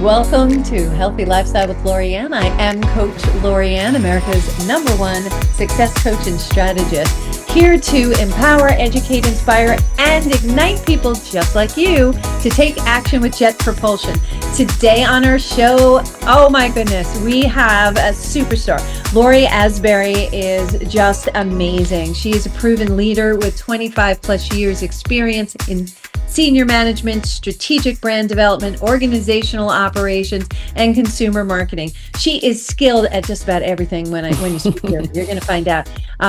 Welcome to Healthy Lifestyle with Lori Ann. I am Coach Lori Ann, America's #1 success coach and strategist, here to empower, educate, inspire, and ignite people just like you to take action with jet propulsion. Today on our show, oh my goodness, we have a superstar. Lori Asbury is just amazing. She is a proven leader with 25 plus years experience in senior management, strategic brand development, organizational operations, and consumer marketing. She is skilled at just about everything. When you speak to her, you're going to find out.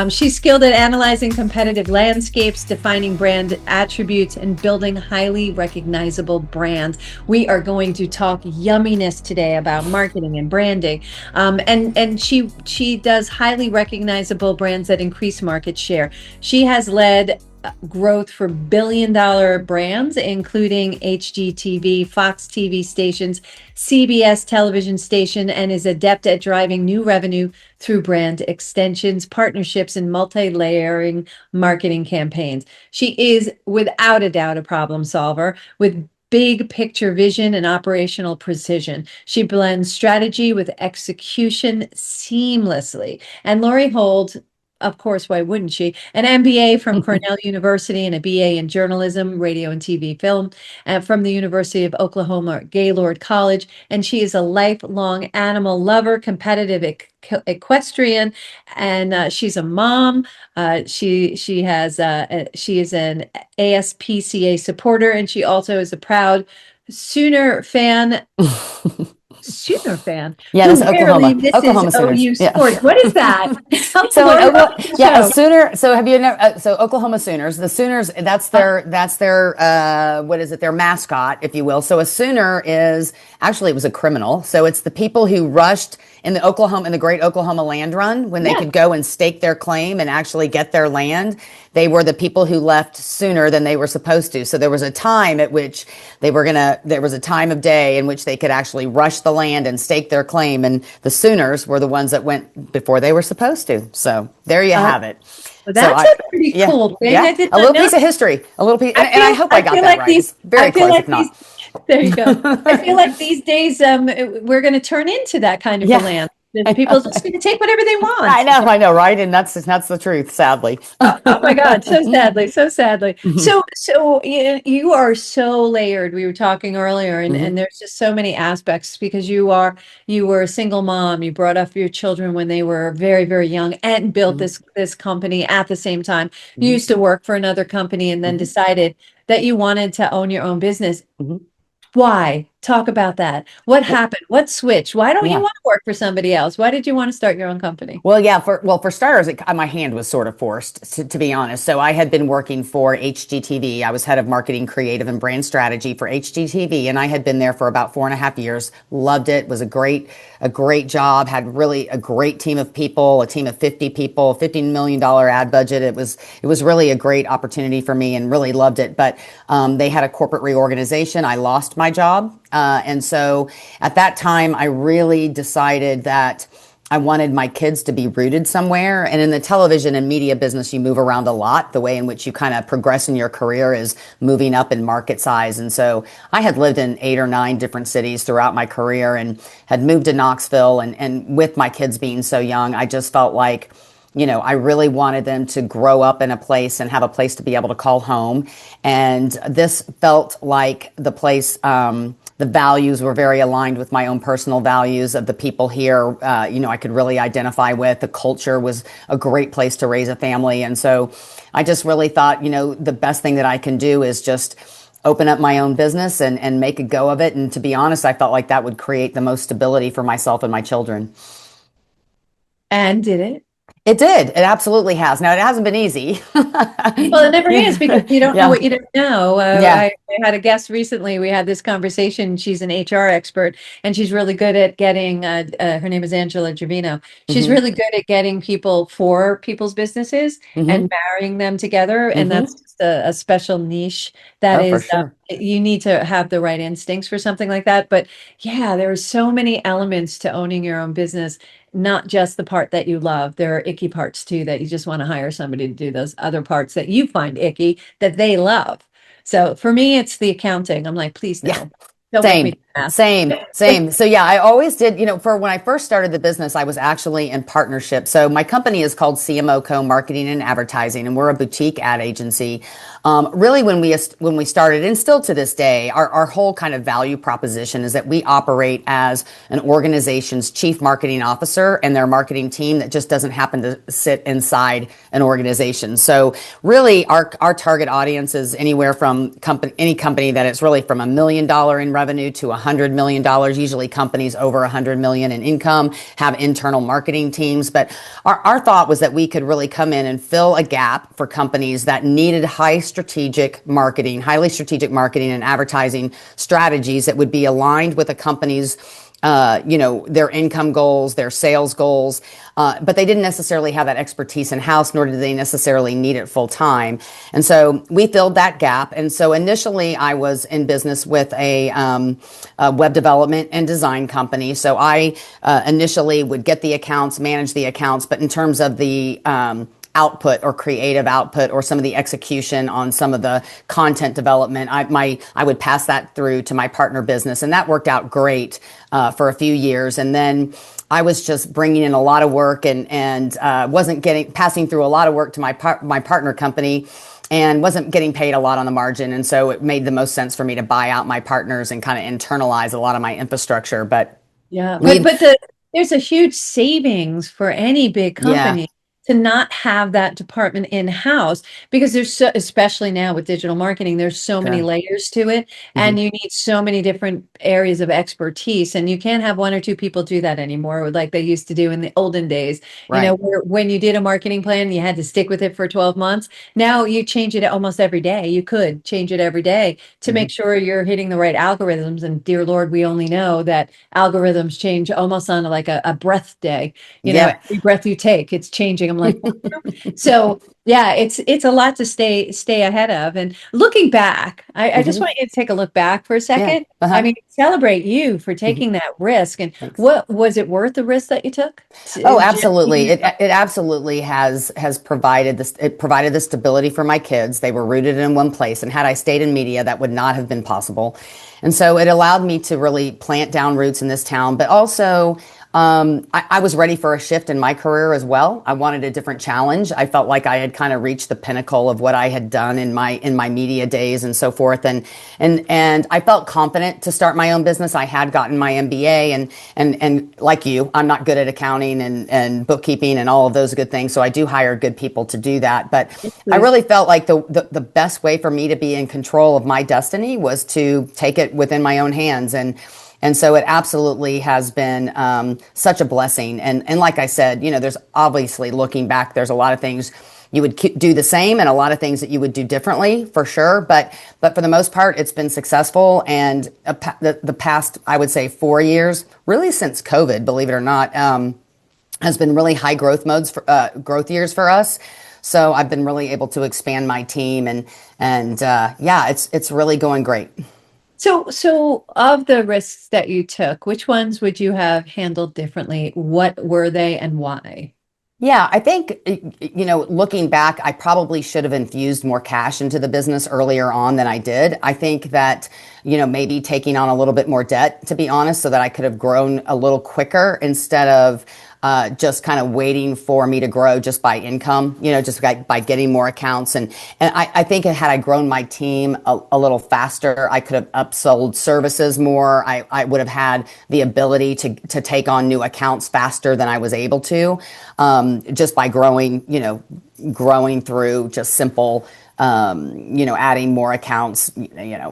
She's skilled at analyzing competitive landscapes, defining brand attributes, and building highly recognizable brands. We are going to talk yumminess today about marketing and branding. And she does highly recognizable brands that increase market share. She has led growth for billion-dollar brands, including HGTV, Fox TV stations, CBS television station, and is adept at driving new revenue through brand extensions, partnerships, and multi-layering marketing campaigns. She is, without a doubt, a problem solver with big picture vision and operational precision. She blends strategy with execution seamlessly. And Lori holds, of course, why wouldn't she? An MBA from Cornell University and a BA in journalism, radio, and TV film, and from the University of Oklahoma Gaylord College. And she is a lifelong animal lover, competitive equestrian, and she's a mom. She is an ASPCA supporter, and she also is a proud Sooner fan. Sooner fan. Yeah, that's Oklahoma. Oklahoma Sooners. OU sports. Yeah. What is that? A Sooner. So have you never? So Oklahoma Sooners. The Sooners. That's their. What is it? Their mascot, if you will. So a Sooner is actually, it was a criminal. So it's the people who rushed in the Great Oklahoma Land Run when they could go and stake their claim and actually get their land. They were the people who left sooner than they were supposed to. So there was a time at which there was a time of day in which they could actually rush the land and stake their claim. And the Sooners were the ones that went before they were supposed to. So there you have it. Well, that's a pretty cool thing. Yeah, a little piece of history, a little piece. And I hope I got that right. Very close, if not. There you go. I feel like these days we're going to turn into that kind of a land. People are just going to take whatever they want. I know, right? And that's the truth, sadly. Oh my God, so sadly. Mm-hmm. So you are so layered. We were talking earlier, and there's just so many aspects because you were a single mom. You brought up your children when they were very, very young and built this company at the same time. You used to work for another company and then decided that you wanted to own your own business. Why? Talk about that. What happened? What switched? Why don't you want to work for somebody else? Why did you want to start your own company? Well, for starters, my hand was sort of forced, to be honest. So I had been working for HGTV. I was head of marketing, creative, and brand strategy for HGTV, and I had been there for about 4.5 years. Loved it. Was a great job. Had really a great team of people, a team of 50 people, $15 million ad budget. It was really a great opportunity for me, and really loved it. But they had a corporate reorganization. I lost my job. And so at that time, I really decided that I wanted my kids to be rooted somewhere. And in the television and media business, you move around a lot. The way in which you kind of progress in your career is moving up in market size. And so I had lived in 8 or 9 different cities throughout my career and had moved to Knoxville. And with my kids being so young, I just felt like, I really wanted them to grow up in a place and have a place to be able to call home. And this felt like the place, the values were very aligned with my own personal values of the people here. I could really identify with. The culture was a great place to raise a family. And so I just really thought, the best thing that I can do is just open up my own business and make a go of it. And to be honest, I felt like that would create the most stability for myself and my children. And did it? It did. It absolutely has. Now, it hasn't been easy. Well, it never is because you don't know what you don't know. I had a guest recently. We had this conversation. She's an HR expert, and she's really good at getting, her name is Angela Givino. She's really good at getting people for people's businesses and marrying them together. And that's just a special niche that is, sure. You need to have the right instincts for something like that. But yeah, there are so many elements to owning your own business. Not just the part that you love. There are icky parts too that you just want to hire somebody to do those other parts that you find icky that they love. So for me, it's the accounting. I'm like, please no. Don't make me do Same. So yeah, I always did, for when I first started the business, I was actually in partnership. So my company is called CMO Co Marketing and Advertising, and we're a boutique ad agency. Really, when we started, and still to this day, our whole kind of value proposition is that we operate as an organization's chief marketing officer and their marketing team that just doesn't happen to sit inside an organization. So really, our target audience is anywhere from any company that is really from $1 million in revenue to $100 million. Usually, companies over $100 million in income have internal marketing teams. But our thought was that we could really come in and fill a gap for companies that needed highly strategic marketing and advertising strategies that would be aligned with a company's their income goals, their sales goals, but they didn't necessarily have that expertise in house, nor did they necessarily need it full time. And so we filled that gap. And so initially, I was in business with a web development and design company. So I initially would get the accounts, manage the accounts, but in terms of the output or creative output or some of the execution on some of the content development, I would pass that through to my partner business, and that worked out great for a few years. And then I was just bringing in a lot of work and wasn't passing through a lot of work to my partner company, and wasn't getting paid a lot on the margin. And so it made the most sense for me to buy out my partners and kind of internalize a lot of my infrastructure. But Yeah, we, there's a huge savings for any big yeah, company to not have that department in-house, because especially now with digital marketing, there's so many sure. layers to it, and Hmm. you need so many different areas of expertise, and you can't have one or two people do that anymore like they used to do in the olden days, Right. where when you did a marketing plan, you had to stick with it for 12 months. Now you change it almost every day. You could change it every day to Hmm. make sure you're hitting the right algorithms. And dear Lord, we only know that algorithms change almost on like a breath day. Yep. Every breath you take, it's changing. I'm like, so yeah, it's a lot to stay ahead of. And looking back, I just Hmm. want you to take a look back for a Yeah. second. I Uh-huh. mean, celebrate you for Hmm. taking that risk. And Thanks. what was it worth the risk that you took? Oh, absolutely. It absolutely has provided this. It provided the stability for my kids. They were rooted in one place, and had I stayed in media, that would not have been possible. And so it allowed me to really plant down roots in this town, but also I was ready for a shift in my career as well. I wanted a different challenge. I felt like I had kind of reached the pinnacle of what I had done in my media days and so forth, and I felt confident to start my own business. I had gotten my MBA, and like you, I'm not good at accounting and bookkeeping and all of those good things. So I do hire good people to do that. But I really felt like the best way for me to be in control of my destiny was to take it within my own hands. And so it absolutely has been such a blessing. And like I said, there's obviously, looking back, there's a lot of things you would do the same and a lot of things that you would do differently, for sure. But for the most part, it's been successful. And the past, I would say, 4 years, really since COVID, believe it or not, has been really high growth years for us. So I've been really able to expand my team, and yeah, it's really going great. So of the risks that you took, which ones would you have handled differently? What were they and why? Yeah, I think, looking back, I probably should have infused more cash into the business earlier on than I did. I think that, maybe taking on a little bit more debt, to be honest, so that I could have grown a little quicker instead of just kind of waiting for me to grow just by income, just by getting more accounts. And I think had I grown my team a little faster, I could have upsold services more. I would have had the ability to take on new accounts faster than I was able to, just by growing through just simple, adding more accounts,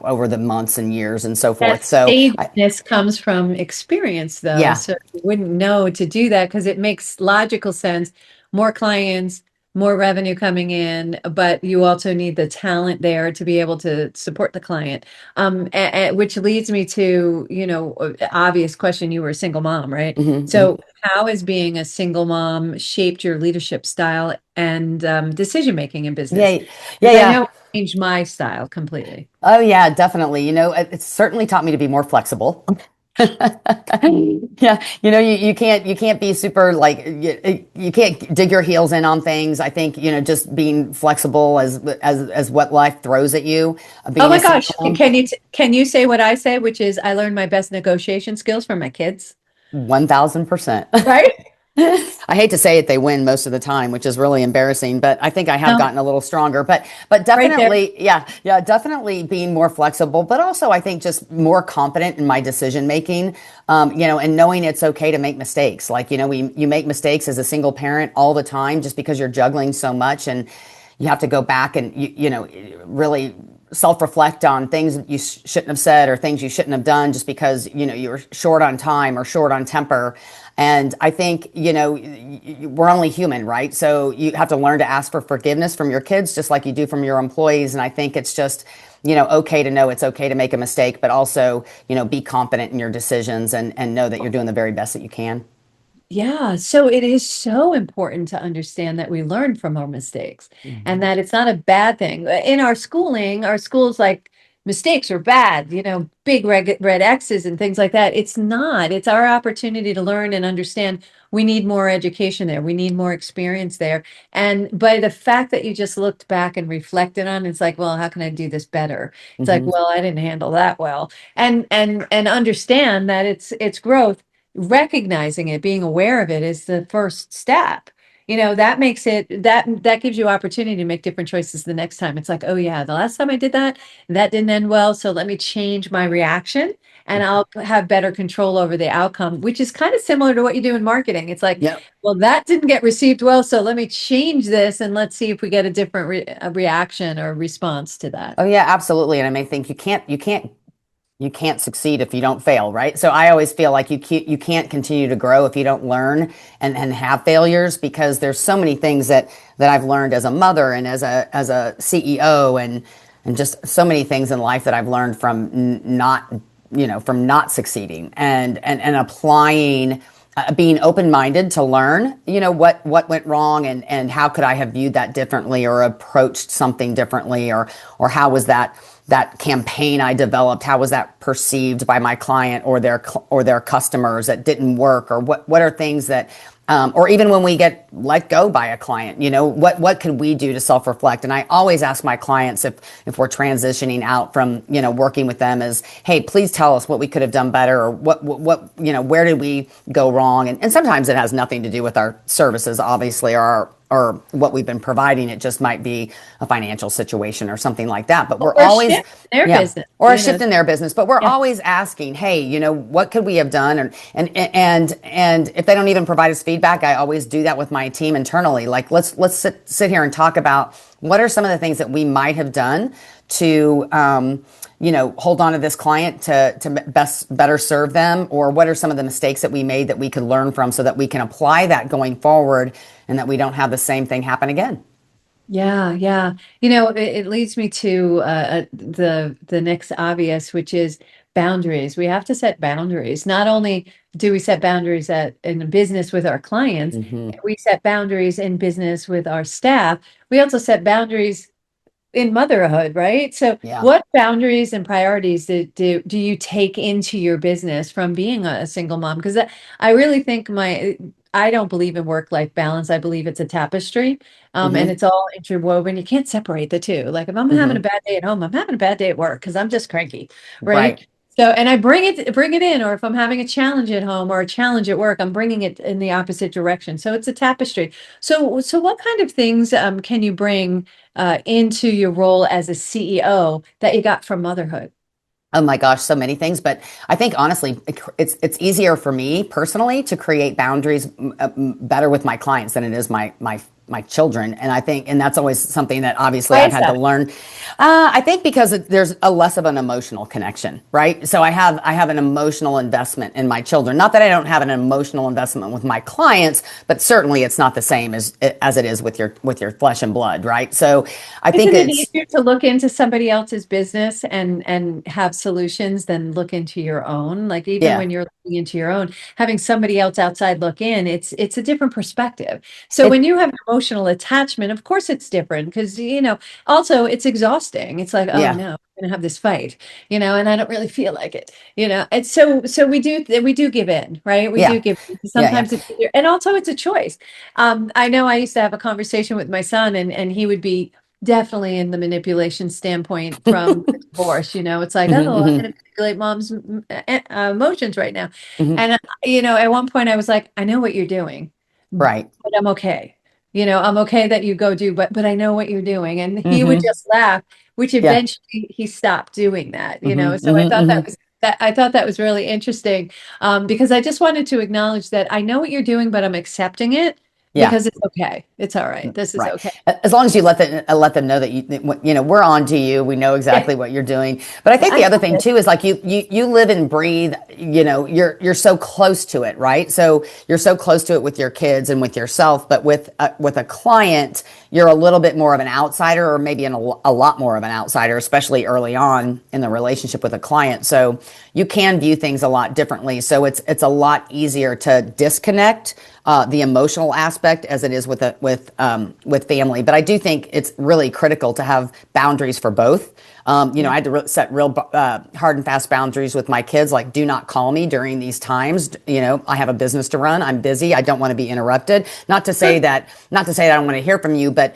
over the months and years and so That forth. staidness comes from experience, though. Yeah. So you wouldn't know to do that because it makes logical sense. More clients, more revenue coming in, but you also need the talent there to be able to support the client. Which leads me to, obvious question. You were a single mom, right? Hmm. So how has being a single mom shaped your leadership style and decision making in business? Yeah. Yeah. Because I Yeah. know it changed my style completely. Oh yeah, definitely. It's certainly taught me to be more flexible. Yeah, you can't be super like you can't dig your heels in on things. I think, just being flexible as what life throws at you, Oh being a my gosh. single mom. Can you say what I say, which is I learned my best negotiation skills from my kids, 1000%. right? I hate to say it, they win most of the time, which is really embarrassing, but I think I have No, gotten a little stronger. But right there. definitely, yeah, yeah, definitely being more flexible, but also I think just more confident in my decision making, and knowing it's okay to make mistakes. Like, you make mistakes as a single parent all the time just because you're juggling so much, and you have to go back and really self-reflect on things that you shouldn't have said or things you shouldn't have done just because you were short on time or short on temper. And I think we're only human, right? So you have to learn to ask for forgiveness from your kids just like you do from your employees. And I think it's just okay to know it's okay to make a mistake, but also be confident in your decisions and know that you're doing the very best that you can. Yeah, so it is so important to understand that we learn from our mistakes and Mhm. that it's not a bad thing. In our schooling, our schools like mistakes are bad, big red X's and things like that. It's not. It's our opportunity to learn and understand we need more education there. We need more experience there. And by the fact that you just looked back and reflected on, it's like, well, how can I do this better? It's like, Mhm. well, I didn't handle that well. And understand that it's growth. Recognizing it, being aware of it is the first step. That makes it that gives you opportunity to make different choices the next time. It's like, oh yeah, the last time I did that, that didn't end well. So let me change my reaction and I'll have better control over the outcome, which is kind of similar to what you do in marketing. It's like, Yep. well, that didn't get received well. So let me change this and let's see if we get a different a reaction or response to that. Oh yeah, absolutely. And I may think you can't succeed if you don't fail, right? So I always feel like you can't continue to grow if you don't learn and have failures, because there's so many things that I've learned as a mother and as a CEO, and just so many things in life that I've learned from not succeeding and applying, being open-minded to learn, what went wrong, and how could I have viewed that differently or approached something differently, or how was that campaign I developed, how was that perceived by my client or their customers that didn't work, or what are things that or even when we get let go by a client, what can we do to self-reflect? And I always ask my clients, if we're transitioning out from, working with them, is, hey, please tell us what we could have done better, or what where did we go wrong? And sometimes it has nothing to do with our services, obviously, or what we've been providing. It just might be a financial situation or something like that. But we're Or always, shift their yeah, business, or a shift in their business. But we're Yeah. always asking, hey, what could we have done? And if they don't even provide us feedback, I always do that with my team internally. Like, let's sit here and talk about what are some of the things that we might have done to hold on to this client to better serve them, or what are some of the mistakes that we made that we could learn from so that we can apply that going forward, and that we don't have the same thing happen again. Yeah, yeah. It leads me to the next obvious, which is boundaries. We have to set boundaries. Not only do we set boundaries in business with our clients, Hmm. we set boundaries in business with our staff. We also set boundaries in motherhood, right? So Yeah. what boundaries and priorities do you take into your business from being a single mom? Because I really think I don't believe in work-life balance. I believe it's a tapestry, and Hmm. it's all interwoven. You can't separate the two. Like if I'm having a Hmm. bad day at home, I'm having a bad day at work because I'm just cranky, right? Right. So, and I bring it in, or if I'm having a challenge at home or a challenge at work, I'm bringing it in the opposite direction. So it's a tapestry. So what kind of things can you bring into your role as a CEO that you got from motherhood? Oh my gosh, so many things. But I think honestly, it's easier for me personally to create boundaries better with my clients than it is my children. And I think, and that's always something that obviously Why I've is had to that? learn. I think because there's a less of an emotional connection, right? So I have an emotional investment in my children. Not that I don't have an emotional investment with my clients, but certainly it's not the same as it is with your flesh and blood, right? So I think Isn't it it's easier to look into somebody else's business and have solutions than look into your own? Like even yeah. when you're looking into your own, having somebody else outside look in, it's a different perspective. So when It you have an emotional attachment, of course it's different because, also it's exhausting. It's like, oh Yeah. no, I'm gonna have this fight, and I don't really feel like it, And so we do give in, right? We Yeah. do give in. Yeah. Yeah. Sometimes it's easier, and also it's a choice. I know I used to have a conversation with my son, and he would be definitely in the manipulation standpoint from the divorce. It's like, Hmm. oh, I'm Hmm. going to manipulate mom's emotions right now. Hmm. And, at one point I was like, I know what you're doing, Right. but I'm okay. I'm okay that you go do, but I know what you're doing. And he would Hmm. just laugh, which Yeah. eventually he stopped doing that, Hmm. So I Hmm. thought Hmm. that was really interesting, because I just wanted to acknowledge that I know what you're doing, but I'm accepting it Yeah. because it's okay. It's all right. This is Right. okay. As long as you let them know that we're on to you. We know Yeah. exactly what you're doing. But I think I the other got thing it. too is like you live and breathe. You're so close to it, right? So you're so close to it with your kids and with yourself. But with a client, you're a little bit more of an outsider, or maybe a lot more of an outsider, especially early on in the relationship with a client. So you can view things a lot differently. So it's a lot easier to disconnect the emotional aspect as it is with family. But I do think it's really critical to have boundaries for both. Yeah. I had to set real hard and fast boundaries with my kids, like do not call me during these times. I have a business to run. I'm busy. I don't want to be interrupted. Not to say that I don't want to hear from you, but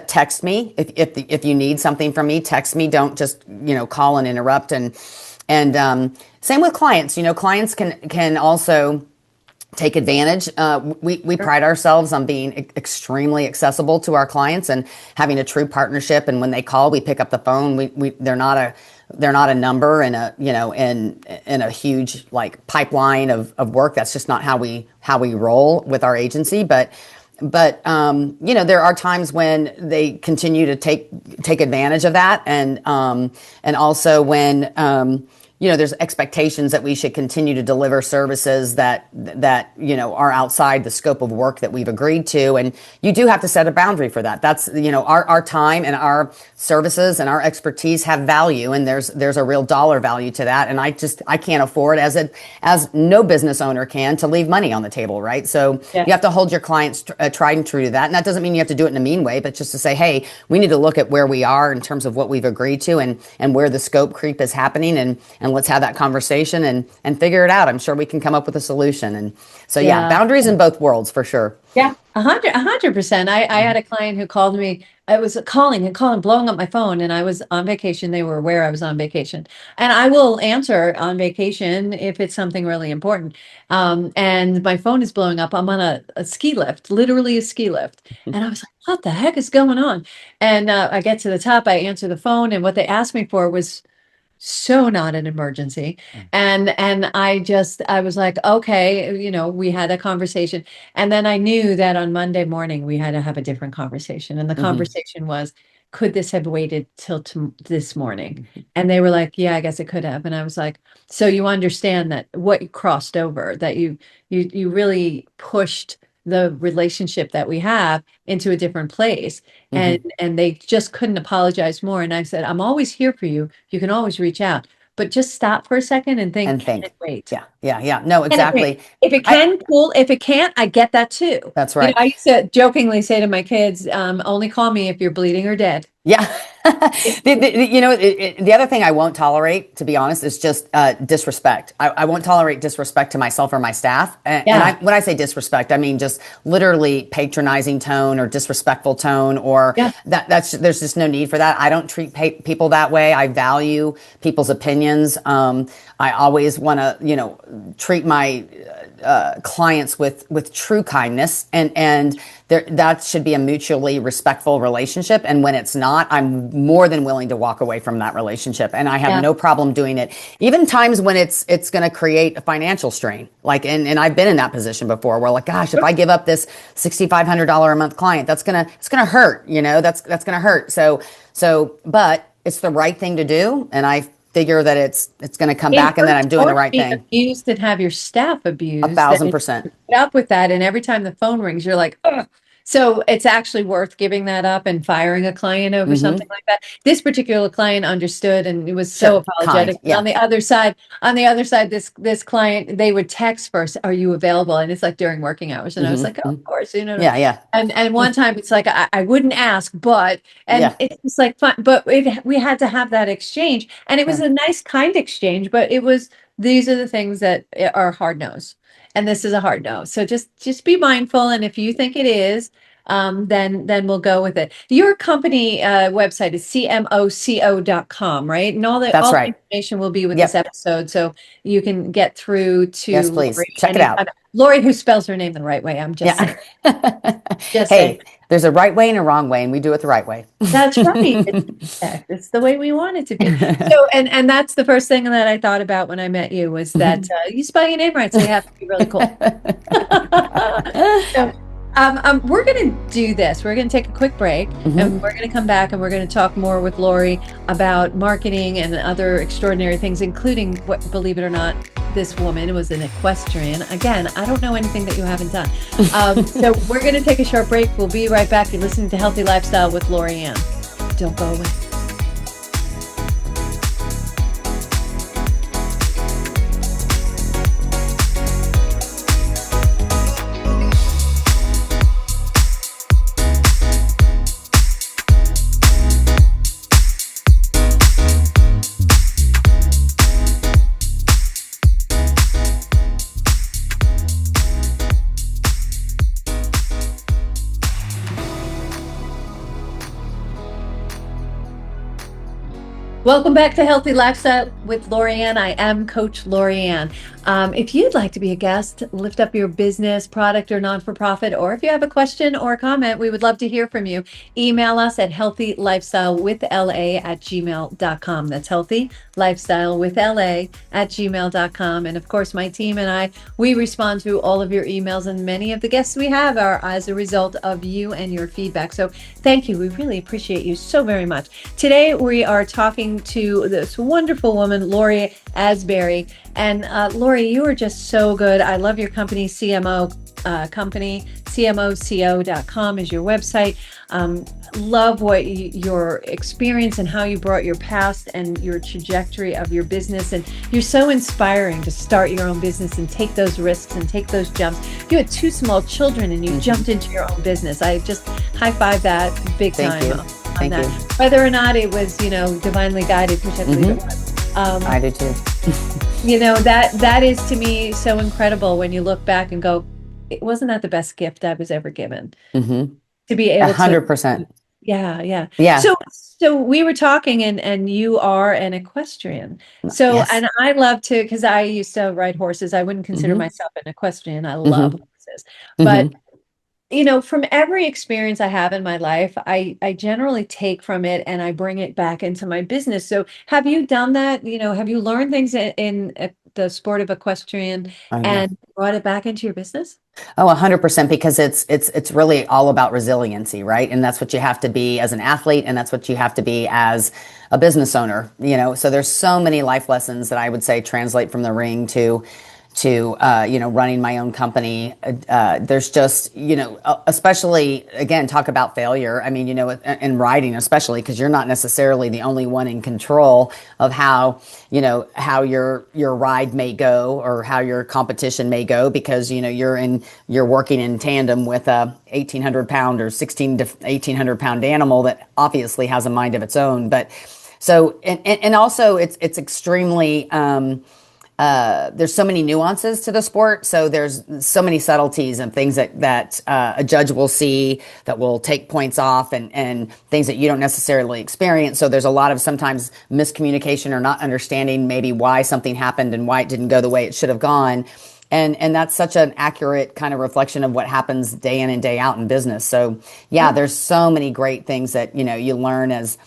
text me if you need something from me. Text me. Don't just call and interrupt. And same with clients. Clients can also take advantage. We pride ourselves on being extremely accessible to our clients and having a true partnership. And when they call, we pick up the phone. They're not a number in a huge like pipeline of work. That's just not how we roll with our agency. But there are times when they continue to take advantage of that, and also when there's expectations that we should continue to deliver services that are outside the scope of work that we've agreed to, and you do have to set a boundary for that. That's our time and our services and our expertise have value, and there's a real dollar value to that, and I can't afford, as no business owner can, to leave money on the table, right? So Yeah. you have to hold your clients tried and true to that, and that doesn't mean you have to do it in a mean way, but just to say, hey, we need to look at where we are in terms of what we've agreed to, and where the scope creep is happening, and let's have that conversation and figure it out. I'm sure we can come up with a solution. And so, yeah, Yeah. boundaries in both worlds for sure. Yeah, 100%. I had a client who called me. I was calling and calling, blowing up my phone, and I was on vacation. They were aware I was on vacation, and I will answer on vacation if it's something really important. And my phone is blowing up. I'm on a ski lift, literally a ski lift, and I was like, "What the heck is going on?" And I get to the top. I answer the phone, and what they asked me for was so not an emergency. And I was like, okay, we had a conversation, and then I knew that on Monday morning we had to have a different conversation, and the Hmm. conversation was, could this have waited till this morning? And they were like, yeah, I guess it could have. And I was like, so you understand that what you crossed over, that you really pushed the relationship that we have into a different place, and Hmm. they just couldn't apologize more. And I said, I'm always here for you. You can always reach out, but just stop for a second and think, And can think. it wait? Yeah, yeah, yeah. No, Can it wait? exactly. If it I can, cool. If it can't, I get that too. That's right. I used to jokingly say to my kids, only call me if you're bleeding or dead. Yeah. The other thing I won't tolerate, to be honest, is just disrespect. I won't tolerate disrespect to myself or my staff. And Yeah. when I say disrespect, I mean just literally patronizing tone or disrespectful tone, or Yeah. there's just no need for that. I don't treat people that way. I value people's opinions. I always want to, treat my clients with true kindness, and that should be a mutually respectful relationship. And when it's not, I'm more than willing to walk away from that relationship, and I have Yeah. no problem doing it. Even times when it's going to create a financial strain, like and I've been in that position before, where like, gosh, if I give up this $6,500 a month client, it's gonna hurt. That's gonna hurt. But it's the right thing to do, and I figure that it's going to come It back, and that hurts I'm doing more the to right be thing. abused than have your staff A abused. thousand And percent. put up with that. And every time the phone rings, you're like, ugh. So it's actually worth giving that up and firing a client over something Hmm. like that. This particular client understood and it was so Sure. Kind. apologetic. And Yeah. on the other side, this client, they would text first, "Are you available?" And it's like during working hours. And I was Hmm. like, "Oh, of course, you know." Yeah. Yeah. And one time it's like I wouldn't ask, but and Yeah. it's just like fun, but we had to have that exchange. And it was Yeah. a nice, kind exchange, but it was these are the things that are hard no's. And this is a hard no. So just be mindful. And if you think it is, then we'll go with it. Your company website is cmoco.com, right? And That's all the right. information will be with this Yep. episode, so you can get through Yes, to please. Lori Check it anytime. out. Lori, who spells her name the right way. I'm just Yeah. saying. Just saying. Hey, there's a right way and a wrong way, and we do it the right way. That's right. It's the way we want it to be. So, and that's the first thing that I thought about when I met you was that you spell your name right, so you have to be really cool. So, we're going to do this. We're going to take a quick break and we're going to come back and we're going to talk more with Lori about marketing and other extraordinary things, including what, believe it or not, this woman was an equestrian. Again, I don't know anything that you haven't done. So we're going to take a short break. We'll be right back. You're listening to Healthy Lifestyle with Lori Ann. Don't go away. Welcome back to Healthy Lifestyle with Lori Ann. I am Coach Lori Ann. If you'd like to be a guest, lift up your business, product, or non-for-profit, or if you have a question or a comment, we would love to hear from you. Email us at healthylifestylewithla@gmail.com. That's healthylifestylewithla@gmail.com. And of course, my team and I, we respond to all of your emails, and many of the guests we have are as a result of you and your feedback. So thank you. We really appreciate you so very much. Today, we are talking to this wonderful woman, Lori Asbury. And Lori, you are just so good. I love your company, CMO company. CMOCO.com is your website. Love what your experience and how you brought your past and your trajectory of your business. And you're so inspiring to start your own business and take those risks and take those jumps. You had two small children and you jumped into your own business. I just high five that big Thank time you. on Thank that. you. Whether or not it was, divinely guided, which I believe it was. I do too. That is to me so incredible when you look back and go, it wasn't that the best gift I was ever given to be A able to. 100%. Yeah, yeah. Yeah. So we were talking and you are an equestrian. So, Yes. and I love to, because I used to ride horses. I wouldn't consider Hmm. myself an equestrian. I love Hmm. horses. But Hmm. from every experience I have in my life, I generally take from it and I bring it back into my business. So have you done that? Have you learned things in the sport of equestrian Oh yeah. and brought it back into your business? Oh, 100%, because it's really all about resiliency, right? And that's what you have to be as an athlete, and that's what you have to be as a business owner. So there's so many life lessons that I would say translate from the ring to running my own company. There's just especially, again, talk about failure. I mean, in writing especially, because you're not necessarily the only one in control of how your ride may go or how your competition may go, because you're working in tandem with a 1,800 pound or 16 to 1,800 pound animal that obviously has a mind of its own. But so and also it's extremely there's so many nuances to the sport. So there's so many subtleties and things that a judge will see that will take points off, and things that you don't necessarily experience. So there's a lot of sometimes miscommunication or not understanding maybe why something happened and why it didn't go the way it should have gone. And that's such an accurate kind of reflection of what happens day in and day out in business. So yeah, there's so many great things that, you learn as,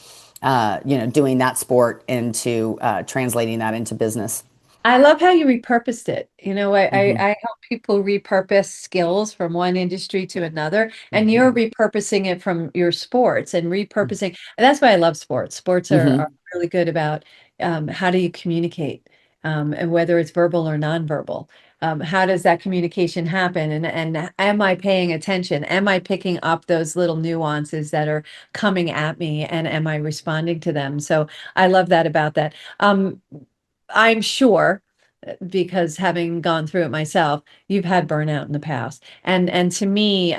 doing that sport into translating that into business. I love how you repurposed it. Hmm. I help people repurpose skills from one industry to another, and Hmm. you're repurposing it from your sports and repurposing. And that's why I love sports. Sports are Hmm. really good about how do you communicate, and whether it's verbal or nonverbal. how does that communication happen? And am I paying attention? Am I picking up those little nuances that are coming at me, and am I responding to them? So I love that about that. I'm sure, because having gone through it myself, you've had burnout in the past. And to me,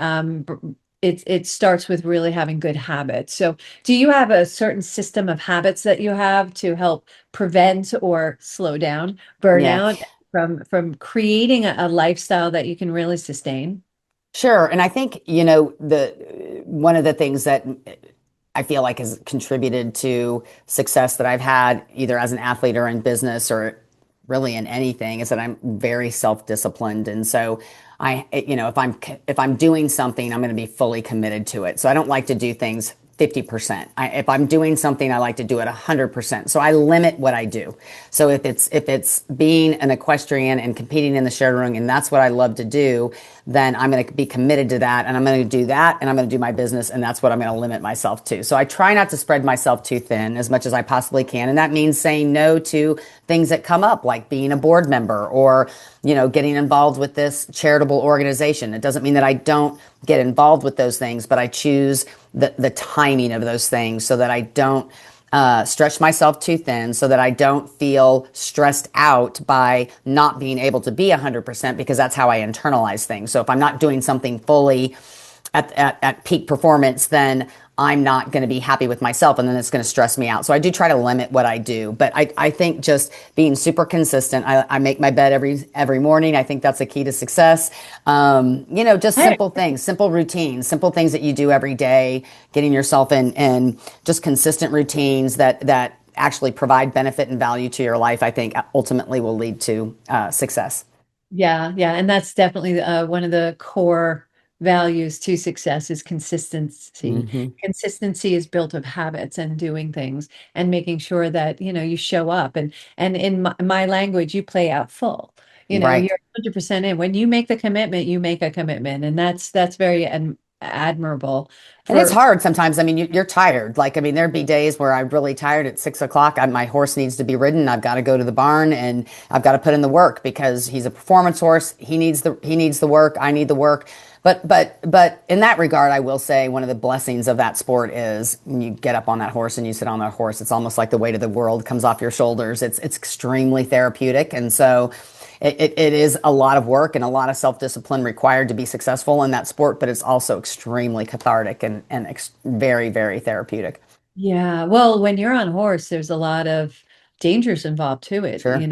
it starts with really having good habits. So do you have a certain system of habits that you have to help prevent or slow down Yeah. burnout from creating a lifestyle that you can really sustain? Sure. And I think, the one of the things that I feel like has contributed to success that I've had either as an athlete or in business or really in anything is that I'm very self-disciplined. And so if I'm doing something, I'm going to be fully committed to it. So I don't like to do things 50%. If I'm doing something, I like to do it 100%. So I limit what I do. So if it's being an equestrian and competing in the show ring, and that's what I love to do, then I'm going to be committed to that, and I'm going to do that, and I'm going to do my business, and that's what I'm going to limit myself to. So I try not to spread myself too thin as much as I possibly can, and that means saying no to things that come up, like being a board member or getting involved with this charitable organization. It doesn't mean that I don't get involved with those things, but I choose the timing of those things so that I don't stretch myself too thin, so that I don't feel stressed out by not being able to be 100%, because that's how I internalize things. So if I'm not doing something fully at peak performance, then I'm not going to be happy with myself, and then it's going to stress me out. So I do try to limit what I do, but I think just being super consistent. I make my bed every morning. I think that's a key to success. Just simple things, simple routines, simple things that you do every day, getting yourself in just consistent routines that actually provide benefit and value to your life, I think ultimately will lead to success. Yeah, yeah, and that's definitely one of the core values to success is consistency. Hmm. Consistency is built of habits and doing things and making sure that, you show up, and in my language, you play out full. Right. You're 100% in. When you make the commitment, you make a commitment, and that's very admirable And it's for. hard sometimes. I mean, you're tired. Like, I mean, there'd be days where I'm really tired at 6 o'clock. My horse needs to be ridden. I've got to go to the barn and I've got to put in the work because he's a performance horse. He needs the work. I need the work. But in that regard, I will say one of the blessings of that sport is when you get up on that horse and you sit on that horse, it's almost like the weight of the world comes off your shoulders. It's extremely therapeutic. And so it is a lot of work and a lot of self-discipline required to be successful in that sport, but it's also extremely cathartic and very, very therapeutic. Yeah, well, when you're on horse, there's a lot of dangers involved to it, Sure. and You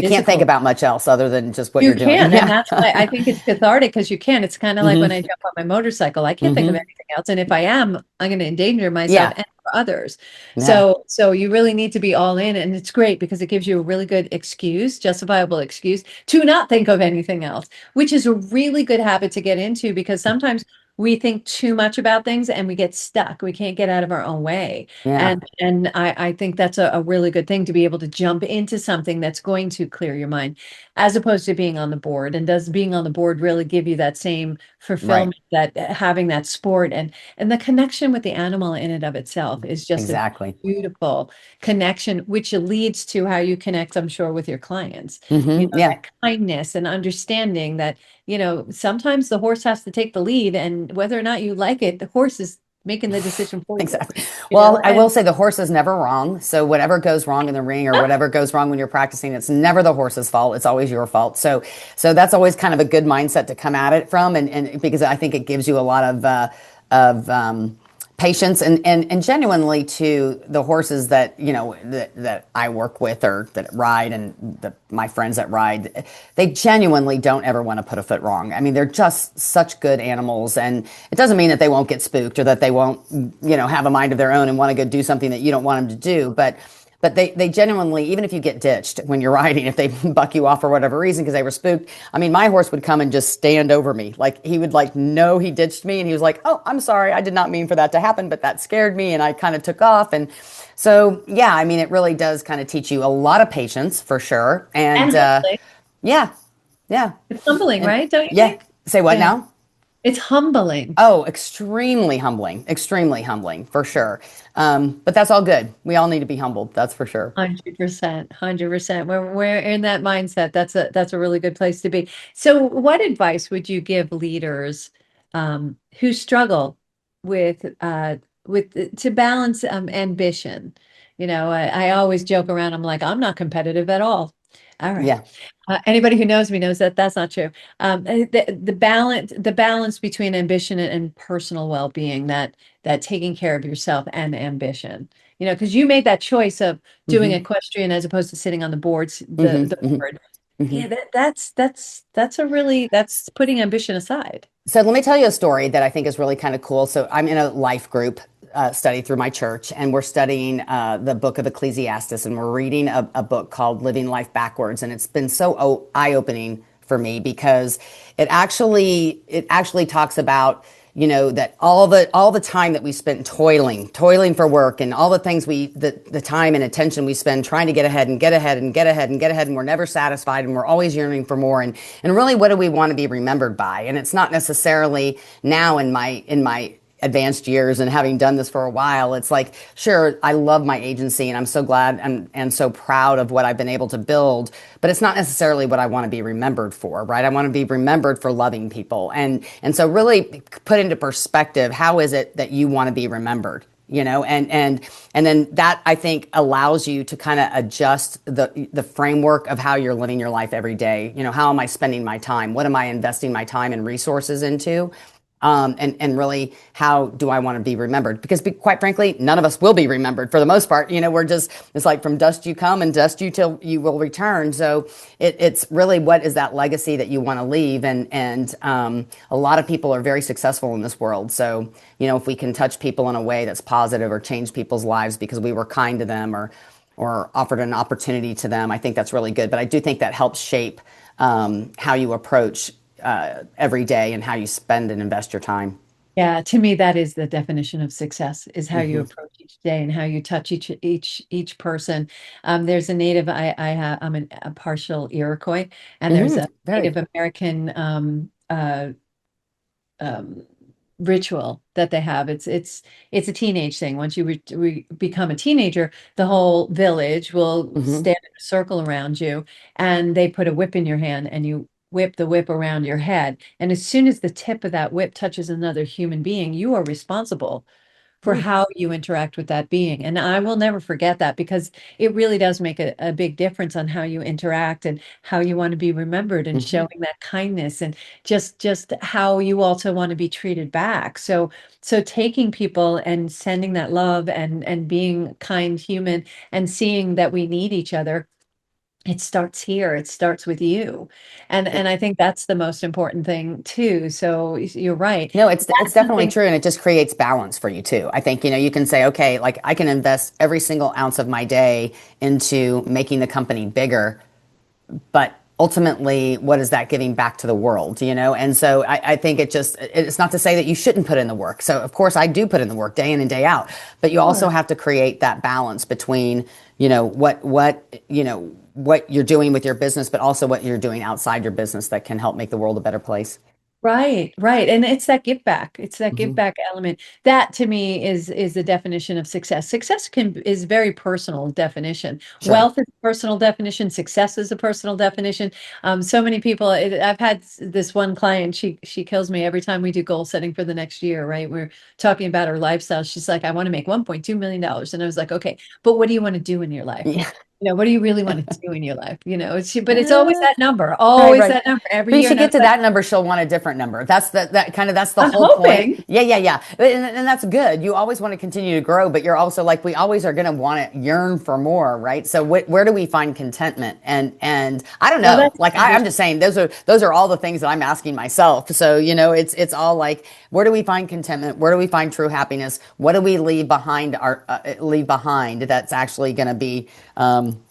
can't think physical. about much else other than just what You you're doing. can, and Yeah. that's why I think it's cathartic, because you can. It's kind of like when Hmm. I jump on my motorcycle. I can't think of Hmm. anything else, and if I am, I'm going to endanger myself Yeah. and for others. Yeah. So you really need to be all in, and it's great because it gives you a really good excuse, justifiable excuse to not think of anything else, which is a really good habit to get into, because sometimes we think too much about things and we get stuck. We can't get out of our own way. Yeah. And I think that's a really good thing to be able to jump into something that's going to clear your mind, as opposed to being on the board. And does being on the board really give you that same Right. fulfillment, that having that sport and the connection with the animal in and of itself is just a Exactly. beautiful connection, which leads to how you connect, I'm sure, with your clients. Yeah. That kindness and understanding that, sometimes the horse has to take the lead, and whether or not you like it, the horse is making the decision for you. Exactly. Well, I will And say the horse is never wrong. So whatever goes wrong in the ring or whatever goes wrong when you're practicing, it's never the horse's fault. It's always your fault. So that's always kind of a good mindset to come at it from, and because I think it gives you a lot of patience and genuinely to the horses that I work with or that ride and my friends that ride, they genuinely don't ever want to put a foot wrong. I mean, they're just such good animals, and it doesn't mean that they won't get spooked or that they won't have a mind of their own and want to go do something that you don't want them to do, but they genuinely, even if you get ditched when you're riding, if they buck you off for whatever reason because they were spooked, I mean, my horse would come and just stand over me. Like he would know he ditched me, and he was like, "Oh, I'm sorry. I did not mean for that to happen, but that scared me." And I kind of took off. And so, yeah, I mean, it really does kind of teach you a lot of patience for sure. And humbling. yeah, yeah. It's humbling, And right? Don't you yeah, think? say what Yeah. now? It's humbling. Oh, extremely humbling for sure. But that's all good. We all need to be humbled. That's for sure. 100%, 100%. We're in that mindset. That's a really good place to be. So, what advice would you give leaders who struggle with to balance ambition? I always joke around. I'm like, I'm not competitive at all. All right. Yeah. Anybody who knows me knows that that's not true. The balance between ambition and personal well-being, that taking care of yourself and ambition. Because you made that choice of doing hmm equestrian as opposed to sitting on the boards, hmm the hmm board. hmm Yeah, that's putting ambition aside. So let me tell you a story that I think is really kind of cool. So I'm in a life group study through my church, and we're studying the book of Ecclesiastes, and we're reading a book called Living Life Backwards, and it's been so eye-opening for me because it actually talks about that all the time that we spent toiling for work, and all the things the time and attention we spend trying to get ahead and get ahead and get ahead and get ahead, and we're never satisfied, and we're always yearning for more, and really, what do we want to be remembered by? And it's not necessarily now in my advanced years and having done this for a while, it's like, sure, I love my agency and I'm so glad and so proud of what I've been able to build, but it's not necessarily what I want to be remembered for, right? I want to be remembered for loving people. And so really put into perspective, how is it that you want to be remembered? And then that, I think, allows you to kind of adjust the framework of how you're living your life every day. How am I spending my time? What am I investing my time and resources into? And really, how do I want to be remembered? Because quite frankly, none of us will be remembered for the most part. It's like from dust you come and dust you till you will return. So it's really, what is that legacy that you want to leave? And a lot of people are very successful in this world. So, if we can touch people in a way that's positive or change people's lives because we were kind to them or offered an opportunity to them, I think that's really good. But I do think that helps shape how you approach every day and how you spend and invest your time. Yeah, to me, that is the definition of success, is how you hmm approach each day and how you touch each person. There's a native, I'm a partial Iroquois, and there's a Very. Native American um, ritual that they have. It's a teenage thing. Once you become a teenager, the whole village will hmm stand in a circle around you, and they put a whip in your hand, and you whip the whip around your head. And as soon as the tip of that whip touches another human being, you are responsible for how you interact with that being. And I will never forget that, because it really does make a big difference on how you interact and how you want to be remembered, and hmm showing that kindness, and just how you also want to be treated back. So taking people and sending that love, and being kind human, and seeing that we need each other. It starts here. It starts with you. And I think that's the most important thing too. So you're right. No, it's That's definitely something. true, and it just creates balance for you too. I think you can say, okay, like I can invest every single ounce of my day into making the company bigger, but ultimately, what is that giving back to the world? And so I think it's not to say that you shouldn't put in the work. So of course I do put in the work day in and day out, but you also Sure. have to create that balance between what you're doing with your business, but also what you're doing outside your business that can help make the world a better place. Right, right. And it's that give back. It's that give hmm back element. That to me is the definition of success. Success is very personal definition. Sure. Wealth is a personal definition. Success is a personal definition. So many people, I've had this one client, she kills me every time we do goal setting for the next year, right? We're talking about her lifestyle. She's like, I want to make $1.2 million. And I was like, okay, but what do you want to do in your life? Yeah. What do you really want to do in your life? But it's always Uh, that number, Right, always right. that number every But you year. should And I get was to like, that number. She'll want a different number. That's the I'm whole point. hoping. Yeah, yeah, yeah. And that's good. You always want to continue to grow, but you're also like, we always are going to want to yearn for more, right? So where do we find contentment? And I don't Well, know. that's Like I'm ambition. just saying, those are all the things that I'm asking myself. So it's all like, where do we find contentment? Where do we find true happiness? What do we leave behind that's actually going to be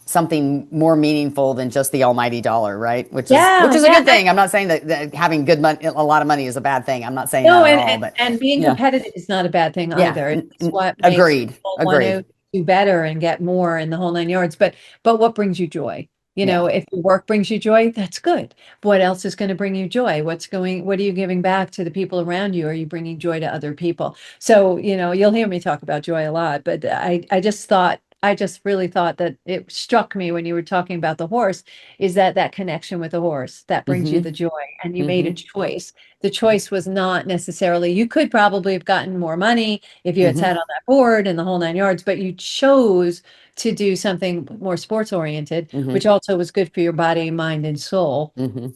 something more meaningful than just the almighty dollar, right? Which Yeah, is a yeah. good thing. I'm not saying that having good money, a lot of money, is a bad thing. I'm not saying No, that at and, all. and But and being yeah, competitive is not a bad thing yeah, either. It's what makes agreed, people want agreed. to do better and get more in the whole nine yards. But what brings you joy? Yeah. If your work brings you joy, that's good. What else is going to bring you joy? What are you giving back to the people around you? Are you bringing joy to other people? So, you'll hear me talk about joy a lot, but I just really thought that it struck me when you were talking about the horse, is that connection with the horse that brings you Hmm. the joy, and you made a Hmm. choice. The choice was not necessarily, you could probably have gotten more money if you had Hmm. sat on that board and the whole nine yards, but you chose to do something more sports oriented, which Hmm. also was good for your body, mind, and soul, Hmm.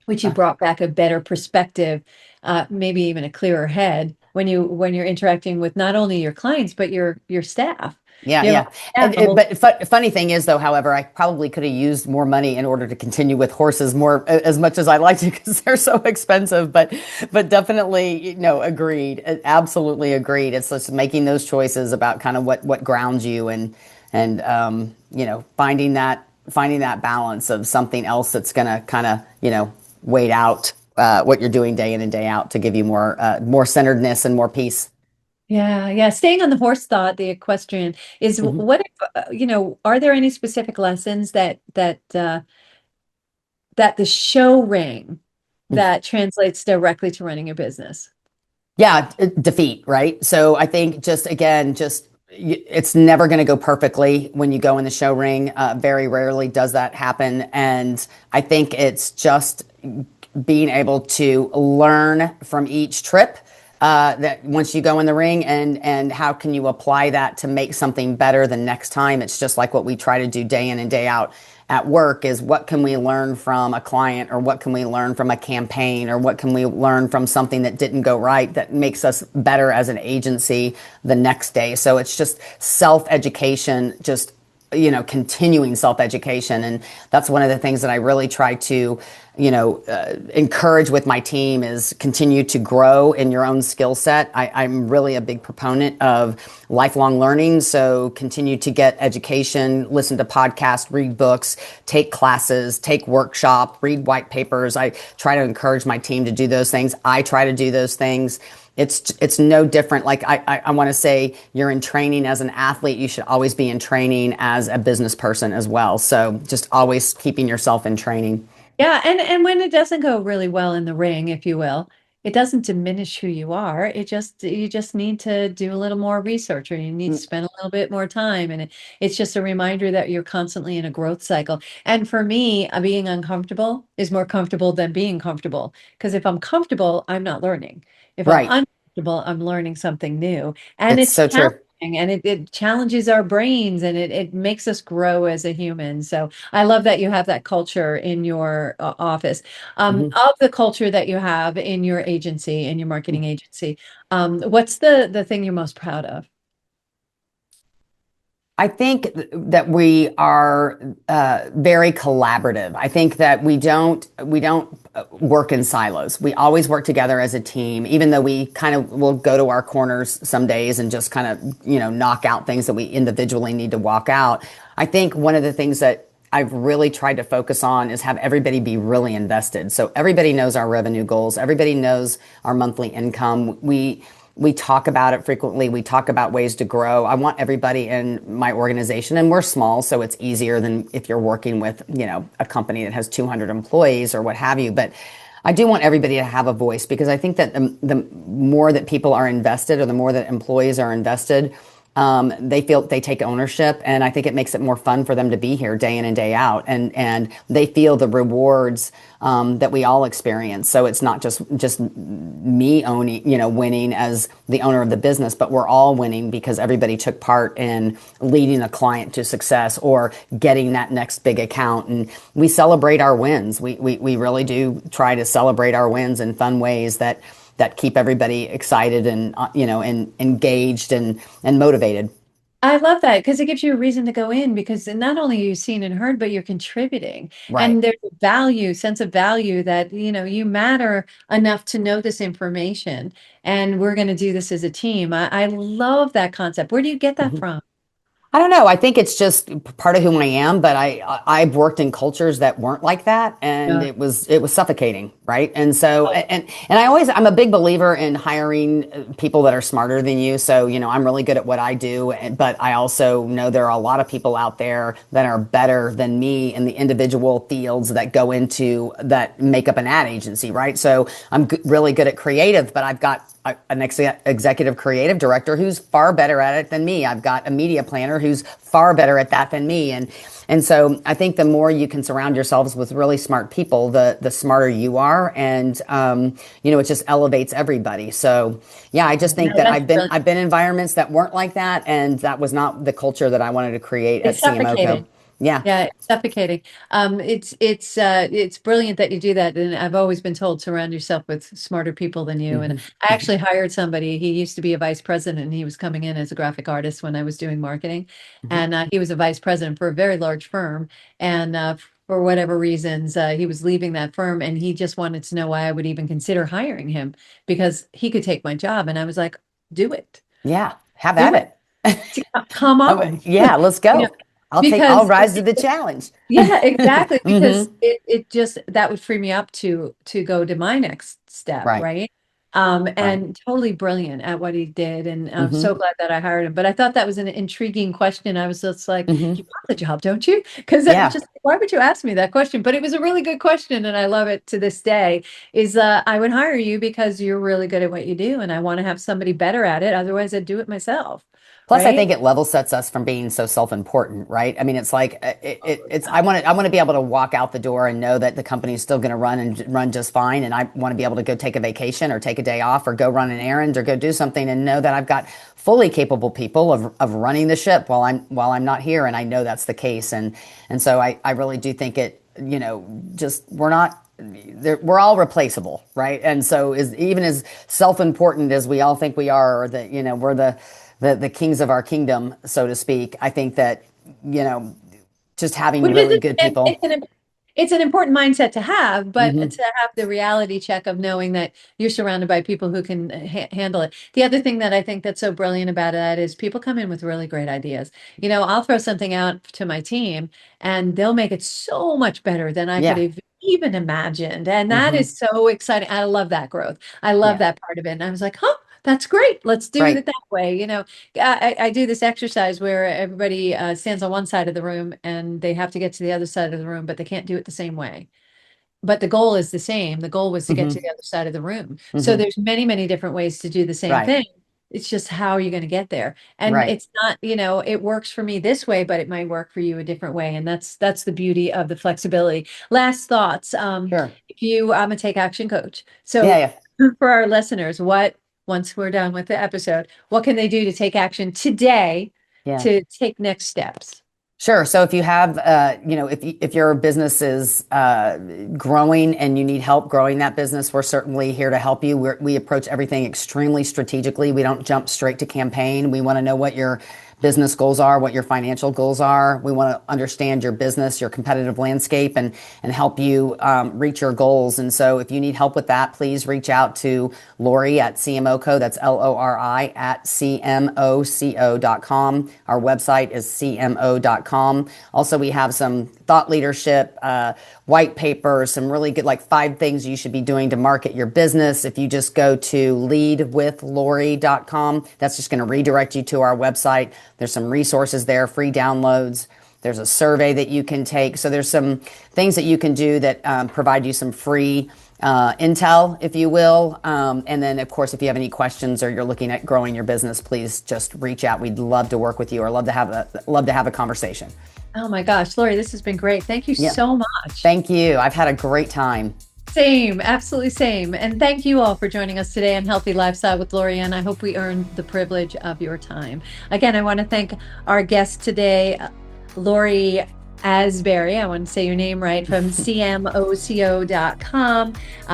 which you brought back a better perspective, maybe even a clearer head when you're interacting with not only your clients but your staff. Yeah, You have yeah. a staff, a whole. But funny thing is, though, however, I probably could have used more money in order to continue with horses more as much as I like to because they're so expensive. But definitely, agreed. Absolutely agreed. It's just making those choices about kind of what grounds you and finding that balance of something else that's going to kind of wait out what you're doing day in and day out to give you more centeredness and more peace. Yeah, yeah. Staying on the horse thought, the equestrian is, Mhm. what if, are there any specific lessons that the show ring that translates directly to running a business? Yeah, defeat, right? So I think just again, it's never going to go perfectly when you go in the show ring. Very rarely does that happen. And I think it's just being able to learn from each trip. That once you go in the ring, and how can you apply that to make something better the next time? It's just like what we try to do day in and day out at work, is what can we learn from a client, or what can we learn from a campaign, or what can we learn from something that didn't go right that makes us better as an agency the next day. So it's just self-education, just continuing self-education. And that's one of the things that I really try to encourage with my team, is continue to grow in your own skill set. I'm really a big proponent of lifelong learning. So continue to get education, listen to podcasts, read books, take classes, take workshop, read white papers. I try to encourage my team to do those things. I try to do those things. It's no different. Like I want to say, you're in training as an athlete, you should always be in training as a business person as well. So just always keeping yourself in training. Yeah, and when it doesn't go really well in the ring, if you will, it doesn't diminish who you are. You just need to do a little more research, or you need to spend a little bit more time. And it's just a reminder that you're constantly in a growth cycle. And for me, being uncomfortable is more comfortable than being comfortable. Because if I'm comfortable, I'm not learning. If I'm Right. uncomfortable, I'm learning something new. And It's it's so challenging, true. and it challenges our brains, and it makes us grow as a human. So I love that you have that culture in your office. Mhm. Of the culture that you have in your agency, in your marketing agency, what's the thing you're most proud of? I think that we are very collaborative. I think that we don't work in silos. We always work together as a team, even though we kind of will go to our corners some days and just kind of knock out things that we individually need to walk out. I think one of the things that I've really tried to focus on is have everybody be really invested. So everybody knows our revenue goals. Everybody knows our monthly income. We talk about it frequently. We talk about ways to grow. I want everybody in my organization, and we're small, so it's easier than if you're working with, a company that has 200 employees or what have you. But I do want everybody to have a voice, because I think that the more that people are invested, or the more that employees are invested, they feel they take ownership, and I think it makes it more fun for them to be here day in and day out, and they feel the rewards that we all experience. So it's not just me owning, winning as the owner of the business, but we're all winning because everybody took part in leading a client to success, or getting that next big account. And we celebrate our wins. We really do try to celebrate our wins in fun ways that keep everybody excited and and engaged and motivated. I love that, because it gives you a reason to go in, because not only are you seen and heard, but you're contributing. Right. And there's a sense of value that, you matter enough to know this information. And we're going to do this as a team. I love that concept. Where do you get that Mhm. from? I don't know. I think it's just part of who I am, but I've worked in cultures that weren't like that, and Yeah. it was suffocating, right? And so and I'm a big believer in hiring people that are smarter than you. So, I'm really good at what I do, but I also know there are a lot of people out there that are better than me in the individual fields that make up an ad agency, right? So I'm really good at creative, but I've got an executive creative director who's far better at it than me. I've got a media planner who's far better at that than me. And so I think the more you can surround yourselves with really smart people, the smarter you are. And, it just elevates everybody. So yeah, I just No, think that that's brilliant. I've been in environments that weren't like that. And that was not the culture that I wanted to create at It's CMO Co. suffocating. Yeah. Yeah, it's suffocating. It's brilliant that you do that. And I've always been told surround yourself with smarter people than you. And Hmm. I actually hired somebody. He used to be a vice president, and he was coming in as a graphic artist when I was doing marketing. Hmm. And he was a vice president for a very large firm. And for whatever reasons, he was leaving that firm, and he just wanted to know why I would even consider hiring him because he could take my job. And I was like, do it, Yeah. Have do at it. it. Come on. Yeah, let's You know, go. I'll because rise to the challenge. yeah, exactly. Hmm. Because it just that would free me up to go to my next step, Right. right? Right. And totally brilliant at what he did, and I'm so Hmm. glad that I hired him. But I thought that was an intriguing question. I was just like, Hmm. "You want the job, don't you?" Because I was Yeah. just, why would you ask me that question? But it was a really good question, and I love it to this day. Is I would hire you because you're really good at what you do, and I want to have somebody better at it. Otherwise, I'd do it myself, Plus, I right? think it level sets us from being so self-important, right? I mean, it's like it's I want to be able to walk out the door and know that the company is still going to run just fine, and I want to be able to go take a vacation or take a day off or go run an errand or go do something and know that I've got fully capable people of running the ship while I'm not here, and I know that's the case, and so I really do think just we're all replaceable, right? And so even as self-important as we all think we are, or that we're the kings of our kingdom, so to speak. I think that, you know, just having Which is really good people. it's an important mindset to have, but Hmm. to have the reality check of knowing that you're surrounded by people who can handle it. The other thing that I think that's so brilliant about that is people come in with really great ideas. I'll throw something out to my team, and they'll make it so much better than I could Yeah. have even imagined. And that Hmm. is so exciting. I love that growth. I love Yeah. that part of it. And I was like, huh, that's great. Let's do Right. it that way. I do this exercise where everybody stands on one side of the room and they have to get to the other side of the room, but they can't do it the same way. But the goal is the same. The goal was to get to Hmm. the other side of the room. So Hmm. there's many, many different ways to do the same Right. thing. It's just how are you going to get there? And Right. it's not, it works for me this way, but it might work for you a different way. And that's the beauty of the flexibility. Last thoughts. Sure. I'm a take action coach. Yeah. So Yeah. for our listeners, once we're done with the episode, what can they do to take action today Yeah. to take next steps? Sure. So if you have, if your business is growing and you need help growing that business, we're certainly here to help you. We approach everything extremely strategically. We don't jump straight to campaign. We want to know what your business goals are, what your financial goals are. We want to understand your business, your competitive landscape, and help you reach your goals. And so if you need help with that, please reach out to Lori at CMOCO. That's LORI at CMOCO.com. Our website is CMO.com. Also, we have some thought leadership, white papers, some really good, like 5 things you should be doing to market your business. If you just go to leadwithlori.com, that's just going to redirect you to our website. There's some resources there, free downloads. There's a survey that you can take. So there's some things that you can do that provide you some free intel, if you will. And then, of course, if you have any questions or you're looking at growing your business, please just reach out. We'd love to work with you or love to have a conversation. Oh my gosh, Lori, this has been great. Thank you Yeah. so much. Thank you. I've had a great time. Same, absolutely same. And thank you all for joining us today on Healthy Lifestyle with Lori Ann. I hope we earned the privilege of your time. Again, I want to thank our guest today, Lori Asbury. I want to say your name right, from CMOCO.com.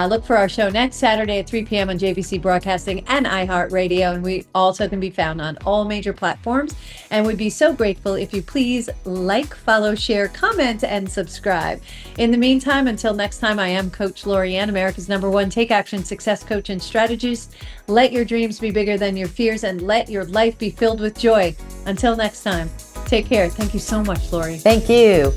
Look for our show next Saturday at 3 p.m. on JVC Broadcasting and iHeartRadio. And we also can be found on all major platforms. And we'd be so grateful if you please like, follow, share, comment, and subscribe. In the meantime, until next time, I am Coach Lori Ann, America's #1 take action success coach and strategist. Let your dreams be bigger than your fears and let your life be filled with joy. Until next time, take Take care. Thank you so much, Lori. Thank you.